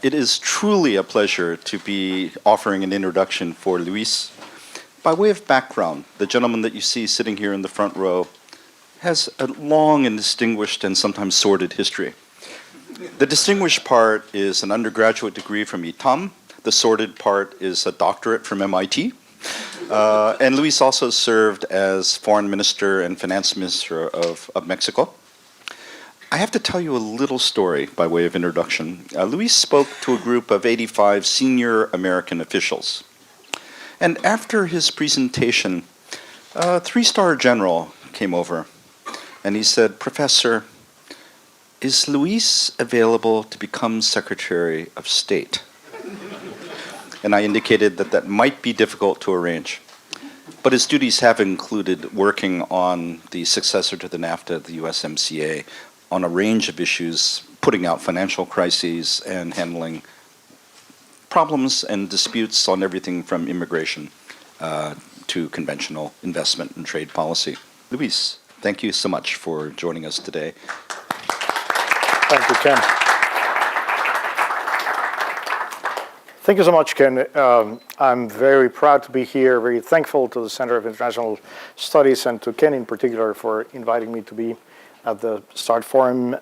It is truly a pleasure to be offering an introduction for Luis. By way of background, the gentleman that you see sitting here in the front row has a long and distinguished and sometimes sordid history. The distinguished part is an undergraduate degree from ITAM. The sordid part is a doctorate from MIT. And Luis also served as foreign minister and finance minister of Mexico. I have to tell you a little story by way of introduction. Luis spoke to a group of 85 senior American officials. And after his presentation, a three-star general came over and he said, "Professor, is Luis available to become Secretary of State?" And I indicated that that might be difficult to arrange. But his duties have included working on the successor to the NAFTA, the USMCA, on a range of issues, putting out financial crises and handling problems and disputes on everything from immigration to conventional investment and trade policy. Luis, thank you so much for joining us today. Thank you, Ken. Thank you so much, Ken. I'm very proud to be here, very thankful to the Center of International Studies and to Ken in particular for inviting me to be at the START Forum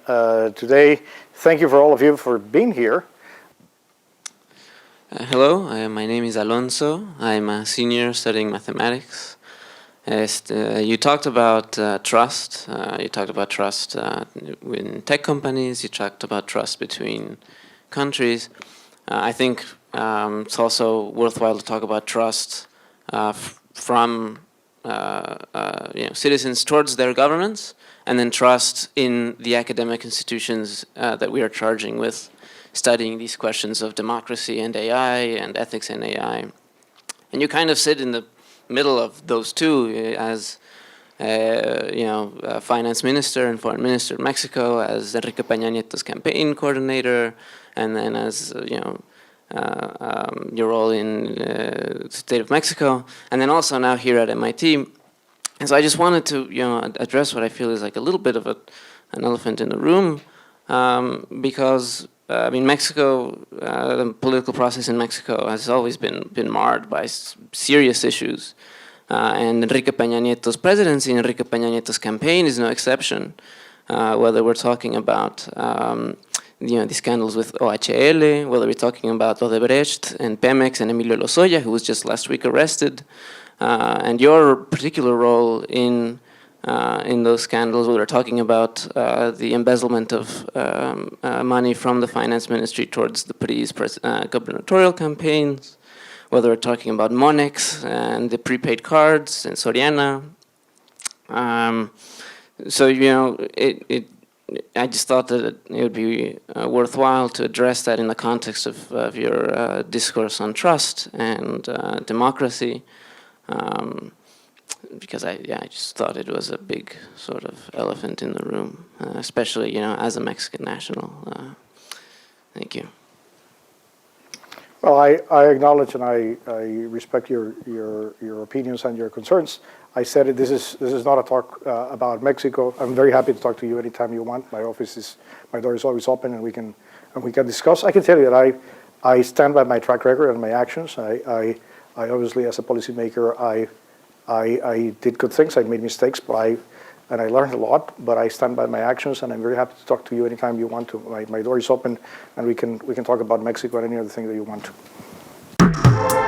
today. Thank you for all of you for being here. Hello, my name is Alonso. I'm a senior studying mathematics. You talked about trust. You talked about trust in tech companies. You talked about trust between countries. I think it's also worthwhile to talk about trust from citizens towards their governments, and then trust in the academic institutions that we are charging with studying these questions of democracy and AI and ethics in AI. And you kind of sit in the middle of those two as finance minister and foreign minister of Mexico, as Enrique Peña Nieto's campaign coordinator, and then as your role in the state of Mexico, and then also now here at MIT. And so I just wanted to, address what I feel is like a little bit of an elephant in the room, because Mexico, the political process in Mexico has always been marred by serious issues, and Enrique Peña Nieto's presidency and Enrique Peña Nieto's campaign is no exception. Whether we're talking about the scandals with OHL, whether we're talking about Odebrecht and Pemex and Emilio Lozoya, who was just last week arrested. And your particular role in those scandals, whether we're talking about the embezzlement of money from the finance ministry towards the PRI's gubernatorial campaigns, whether we're talking about Monex and the prepaid cards and Soriana. I just thought that it would be worthwhile to address that in the context of your discourse on trust and democracy. Because I just thought it was a big sort of elephant in the room, especially as a Mexican national. Thank you. Well, I acknowledge and I respect your opinions and your concerns. I said it. This is not a talk about Mexico. I'm very happy to talk to you anytime you want. My door is always open, and we can discuss. I can tell you that I stand by my track record and my actions. I obviously, as a policymaker, I did good things. I made mistakes, but I learned a lot. But I stand by my actions, and I'm very happy to talk to you anytime you want to. My door is open, and we can talk about Mexico and any other thing that you want to.